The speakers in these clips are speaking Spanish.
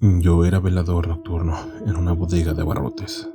Yo era velador nocturno en una bodega de abarrotes,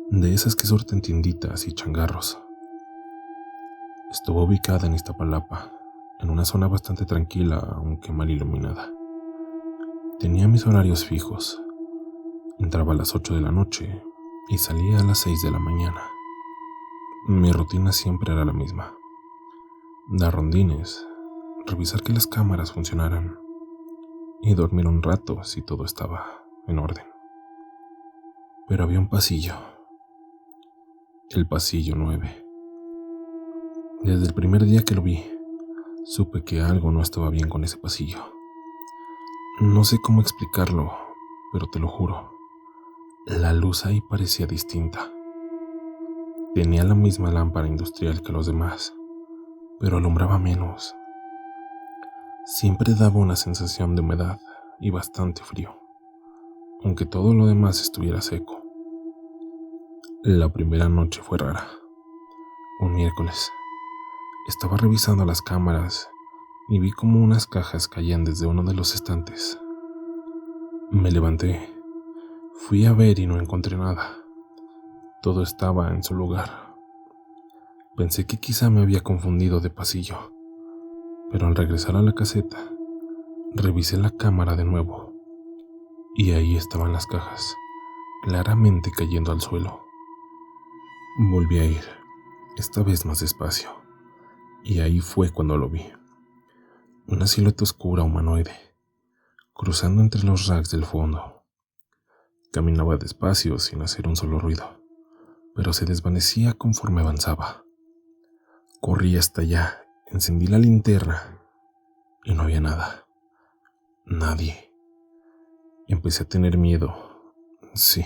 de esas que surten tienditas y changarros. Estuvo ubicada en Iztapalapa, en una zona bastante tranquila, aunque mal iluminada. Tenía mis horarios fijos. Entraba a las 8 de la noche y salía a las 6 de la mañana. Mi rutina siempre era la misma: dar rondines, revisar que las cámaras funcionaran y dormir un rato si todo estaba en orden. Pero había un pasillo, el pasillo 9. Desde el primer día que lo vi, supe que algo no estaba bien con ese pasillo. No sé cómo explicarlo, pero te lo juro, la luz ahí parecía distinta. Tenía la misma lámpara industrial que los demás, pero alumbraba menos. Siempre daba una sensación de humedad y bastante frío, aunque todo lo demás estuviera seco. La primera noche fue rara. Un miércoles, estaba revisando las cámaras y vi como unas cajas caían desde uno de los estantes. Me levanté, fui a ver y no encontré nada. Todo estaba en su lugar. Pensé que quizá me había confundido de pasillo, pero al regresar a la caseta, revisé la cámara de nuevo y ahí estaban las cajas, claramente cayendo al suelo. Volví a ir, esta vez más despacio, y ahí fue cuando lo vi. Una silueta oscura humanoide, cruzando entre los racks del fondo. Caminaba despacio sin hacer un solo ruido, pero se desvanecía conforme avanzaba. Corrí hasta allá, encendí la linterna y no había nada. Nadie. Empecé a tener miedo, sí,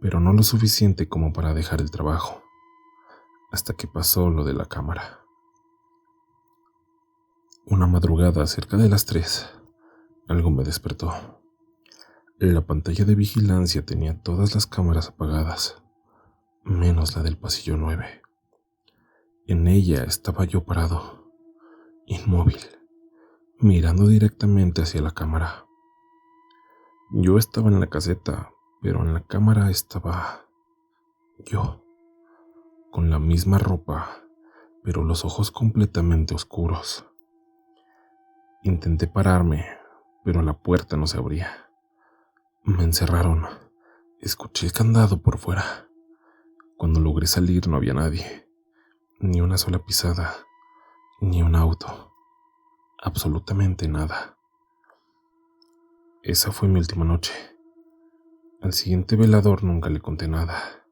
pero no lo suficiente como para dejar el trabajo, hasta que pasó lo de la cámara. Una madrugada cerca de las 3, algo me despertó. La pantalla de vigilancia tenía todas las cámaras apagadas, menos la del pasillo 9. En ella estaba yo parado, inmóvil, mirando directamente hacia la cámara. Yo estaba en la caseta, pero en la cámara estaba yo, con la misma ropa, pero los ojos completamente oscuros. Intenté pararme, pero la puerta no se abría. Me encerraron. Escuché el candado por fuera. Cuando logré salir no había nadie, ni una sola pisada, ni un auto, absolutamente nada. Esa fue mi última noche. Al siguiente velador nunca le conté nada.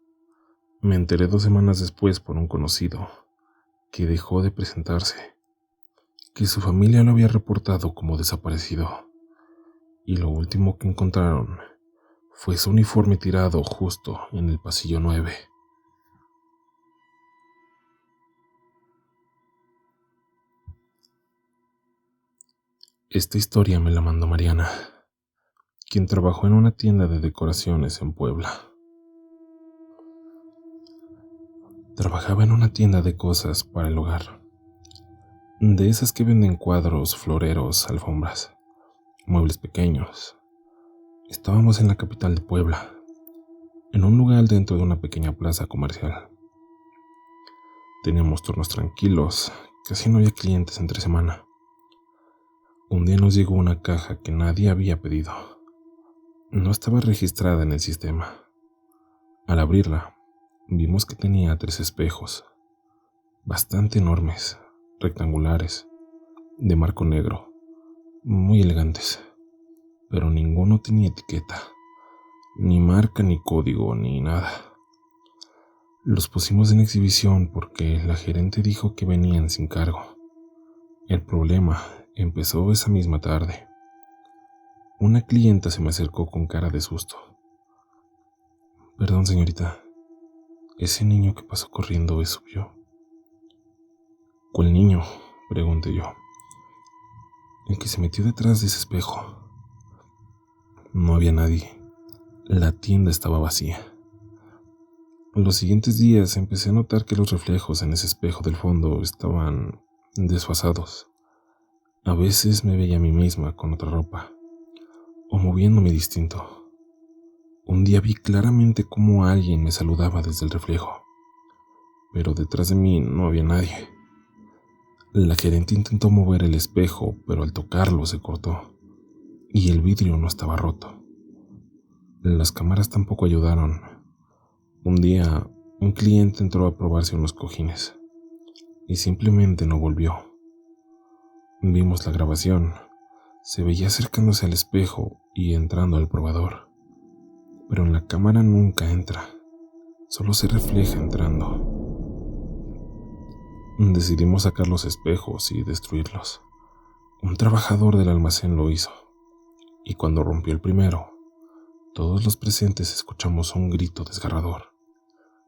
Me enteré 2 semanas después por un conocido que dejó de presentarse, que su familia lo había reportado como desaparecido, y lo último que encontraron fue su uniforme tirado justo en el pasillo 9. Esta historia me la mandó Mariana, quien trabajó en una tienda de decoraciones en Puebla. Trabajaba en una tienda de cosas para el hogar, de esas que venden cuadros, floreros, alfombras, muebles pequeños. Estábamos en la capital de Puebla, en un lugar dentro de una pequeña plaza comercial. Teníamos turnos tranquilos, casi no había clientes entre semana. Un día nos llegó una caja que nadie había pedido. No estaba registrada en el sistema. Al abrirla, vimos que tenía 3 espejos, bastante enormes, rectangulares, de marco negro, muy elegantes, pero ninguno tenía etiqueta, ni marca, ni código, ni nada. Los pusimos en exhibición porque la gerente dijo que venían sin cargo. El problema empezó esa misma tarde. Una clienta se me acercó con cara de susto. Perdón, señorita, ¿ese niño que pasó corriendo es suyo? ¿Cuál niño?, pregunté yo. El que se metió detrás de ese espejo. No había nadie. La tienda estaba vacía. Los siguientes días empecé a notar que los reflejos en ese espejo del fondo estaban desfasados. A veces me veía a mí misma con otra ropa. o moviéndome distinto. Un día vi claramente cómo alguien me saludaba desde el reflejo, pero detrás de mí no había nadie. La gerente intentó mover el espejo, pero al tocarlo se cortó, y el vidrio no estaba roto. Las cámaras tampoco ayudaron. Un día, un cliente entró a probarse unos cojines, y simplemente no volvió. Vimos la grabación. Se veía acercándose al espejo y entrando al probador, pero en la cámara nunca entra, solo se refleja entrando. Decidimos sacar los espejos y destruirlos. Un trabajador del almacén lo hizo, y cuando rompió el primero, todos los presentes escuchamos un grito desgarrador,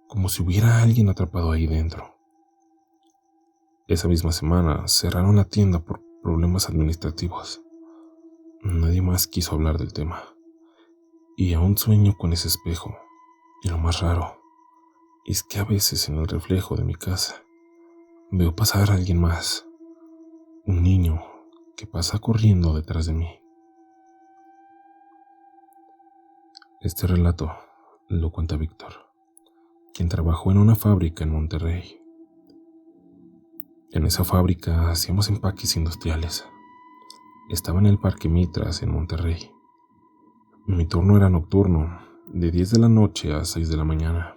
como si hubiera alguien atrapado ahí dentro. Esa misma semana cerraron la tienda por problemas administrativos. Nadie más quiso hablar del tema, y aún sueño con ese espejo. Y lo más raro es que a veces en el reflejo de mi casa veo pasar a alguien más, un niño que pasa corriendo detrás de mí. Este relato lo cuenta Víctor, quien trabajó en una fábrica en Monterrey. En esa fábrica hacíamos empaques industriales. Estaba en el Parque Mitras en Monterrey. Mi turno era nocturno, de 10 de la noche a 6 de la mañana.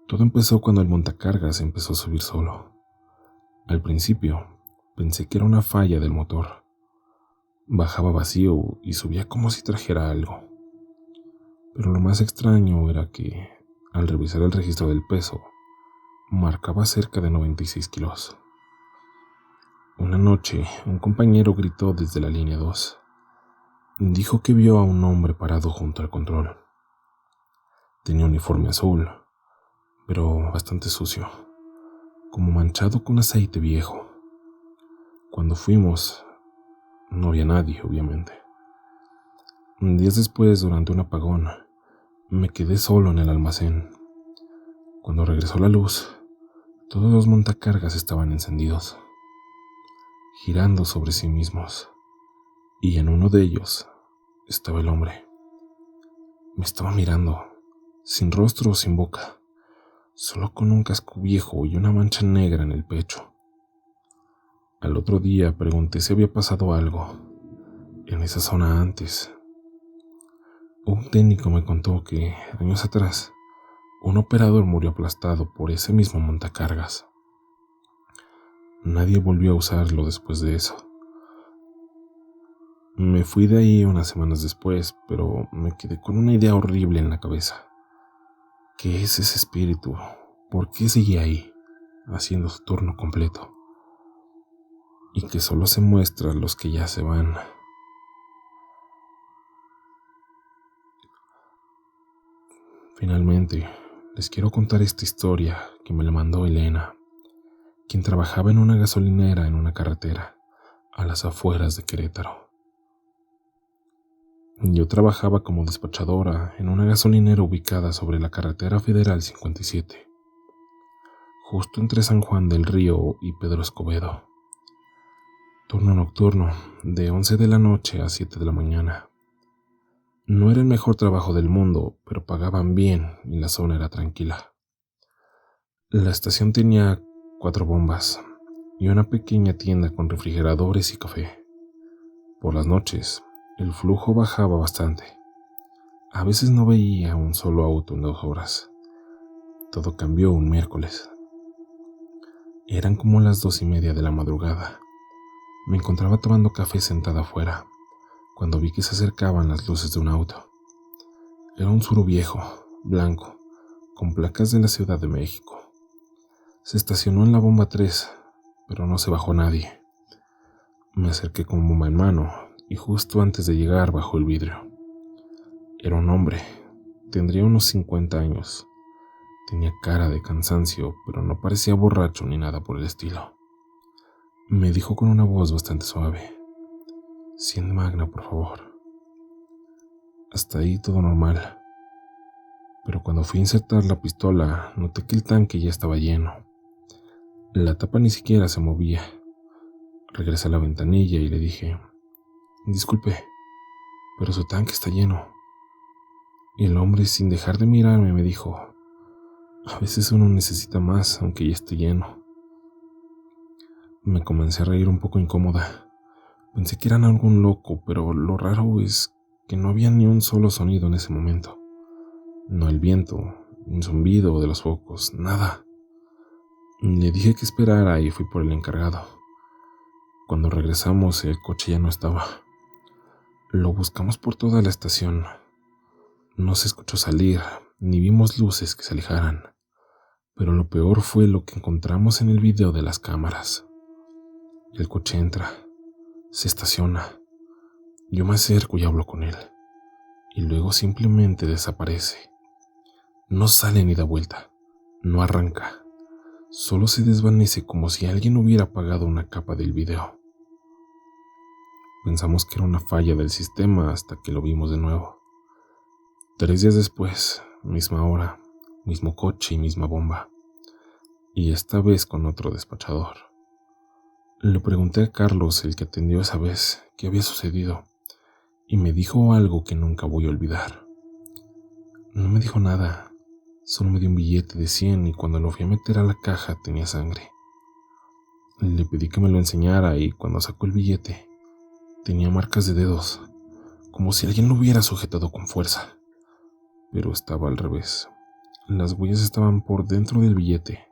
Todo empezó cuando el montacargas empezó a subir solo. Al principio, pensé que era una falla del motor. Bajaba vacío y subía como si trajera algo. Pero lo más extraño era que, al revisar el registro del peso, marcaba cerca de 96 kilos. Una noche, un compañero gritó desde la línea 2. Dijo que vio a un hombre parado junto al control. Tenía uniforme azul, pero bastante sucio, como manchado con aceite viejo. Cuando fuimos, no había nadie, obviamente. Días después, durante un apagón, me quedé solo en el almacén. Cuando regresó la luz, todos los montacargas estaban encendidos, girando sobre sí mismos, y en uno de ellos estaba el hombre. Me estaba mirando, sin rostro o sin boca, solo con un casco viejo y una mancha negra en el pecho. Al otro día pregunté si había pasado algo en esa zona antes. Un técnico me contó que, años atrás, un operador murió aplastado por ese mismo montacargas. Nadie volvió a usarlo después de eso. Me fui de ahí unas semanas después, pero me quedé con una idea horrible en la cabeza. ¿Qué es ese espíritu? ¿Por qué seguía ahí, haciendo su turno completo? Y que solo se muestra a los que ya se van. Finalmente, les quiero contar esta historia que me la mandó Elena, quien trabajaba en una gasolinera en una carretera a las afueras de Querétaro. Yo trabajaba como despachadora en una gasolinera ubicada sobre la carretera federal 57, justo entre San Juan del Río y Pedro Escobedo. Turno nocturno, de 11 de la noche a 7 de la mañana. No era el mejor trabajo del mundo, pero pagaban bien y la zona era tranquila. La estación tenía 4 bombas y una pequeña tienda con refrigeradores y café. Por las noches, el flujo bajaba bastante. A veces no veía un solo auto en 2 horas. Todo cambió un miércoles. Eran como las 2:30 de la madrugada. Me encontraba tomando café sentada afuera, cuando vi que se acercaban las luces de un auto. Era un Suru viejo, blanco, con placas de la Ciudad de México. Se estacionó en la bomba 3, pero no se bajó nadie. Me acerqué con bomba en mano y justo antes de llegar bajó el vidrio. Era un hombre, tendría unos 50 años. Tenía cara de cansancio, pero no parecía borracho ni nada por el estilo. Me dijo con una voz bastante suave: 100 Magna, por favor. Hasta ahí todo normal. Pero cuando fui a insertar la pistola, noté que el tanque ya estaba lleno. La tapa ni siquiera se movía. Regresé a la ventanilla y le dije: disculpe, pero su tanque está lleno. Y el hombre, sin dejar de mirarme, me dijo: a veces uno necesita más, aunque ya esté lleno. Me comencé a reír un poco incómoda. Pensé que eran algún loco, pero lo raro es que no había ni un solo sonido en ese momento. No el viento, un zumbido de los focos, nada. Le dije que esperara y fui por el encargado. Cuando regresamos, el coche ya no estaba. Lo buscamos por toda la estación. No se escuchó salir, ni vimos luces que se alejaran. Pero lo peor fue lo que encontramos en el video de las cámaras. El coche entra, se estaciona. Yo me acerco y hablo con él. Y luego simplemente desaparece. No sale ni da vuelta, no arranca. Solo se desvanece como si alguien hubiera apagado una capa del video. Pensamos que era una falla del sistema hasta que lo vimos de nuevo. 3 días después, misma hora, mismo coche y misma bomba. Y esta vez con otro despachador. Le pregunté a Carlos, el que atendió esa vez, qué había sucedido, y me dijo algo que nunca voy a olvidar. No me dijo nada, solo me dio un billete de 100 y cuando lo fui a meter a la caja tenía sangre. Le pedí que me lo enseñara y cuando sacó el billete, tenía marcas de dedos, como si alguien lo hubiera sujetado con fuerza. Pero estaba al revés. Las huellas estaban por dentro del billete,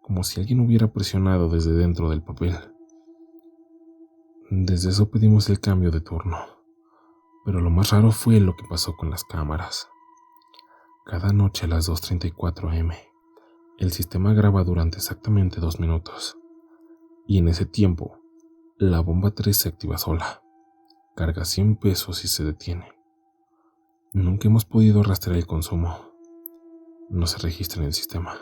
como si alguien hubiera presionado desde dentro del papel. Desde eso pedimos el cambio de turno, pero lo más raro fue lo que pasó con las cámaras. Cada noche a las 2:34 am, el sistema graba durante exactamente 2 minutos, y en ese tiempo, la bomba 3 se activa sola, carga 100 pesos y se detiene. Nunca hemos podido rastrear el consumo, no se registra en el sistema.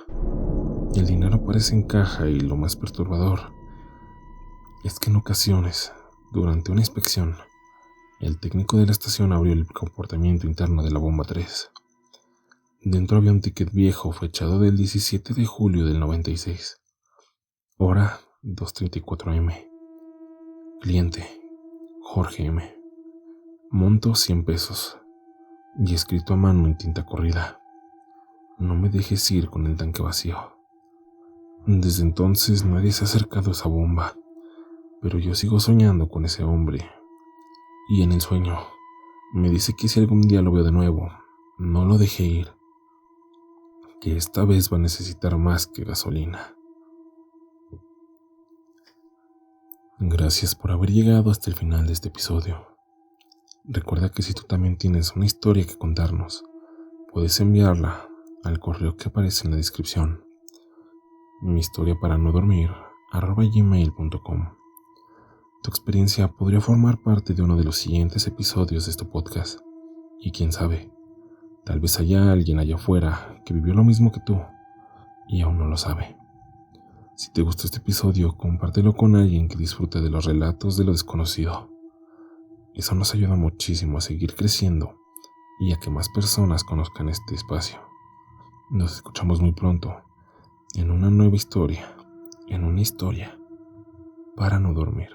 El dinero aparece en caja y lo más perturbador es que en ocasiones, durante una inspección, el técnico de la estación abrió el comportamiento interno de la bomba 3. Dentro había un ticket viejo fechado del 17 de julio del 96. Hora 2:34 am. Cliente: Jorge M. Monto 100 pesos. Y escrito a mano en tinta corrida: no me dejes ir con el tanque vacío. Desde entonces nadie se ha acercado a esa bomba, pero yo sigo soñando con ese hombre. Y en el sueño me dice que si algún día lo veo de nuevo, no lo deje ir, que esta vez va a necesitar más que gasolina. Gracias por haber llegado hasta el final de este episodio. Recuerda que si tú también tienes una historia que contarnos, puedes enviarla al correo que aparece en la descripción. mihistoriaparanodormir@gmail.com. Tu experiencia podría formar parte de uno de los siguientes episodios de este podcast. Y quién sabe, tal vez haya alguien allá afuera que vivió lo mismo que tú y aún no lo sabe. Si te gustó este episodio, compártelo con alguien que disfrute de los relatos de lo desconocido. Eso nos ayuda muchísimo a seguir creciendo y a que más personas conozcan este espacio. Nos escuchamos muy pronto en una nueva historia, en una historia para no dormir.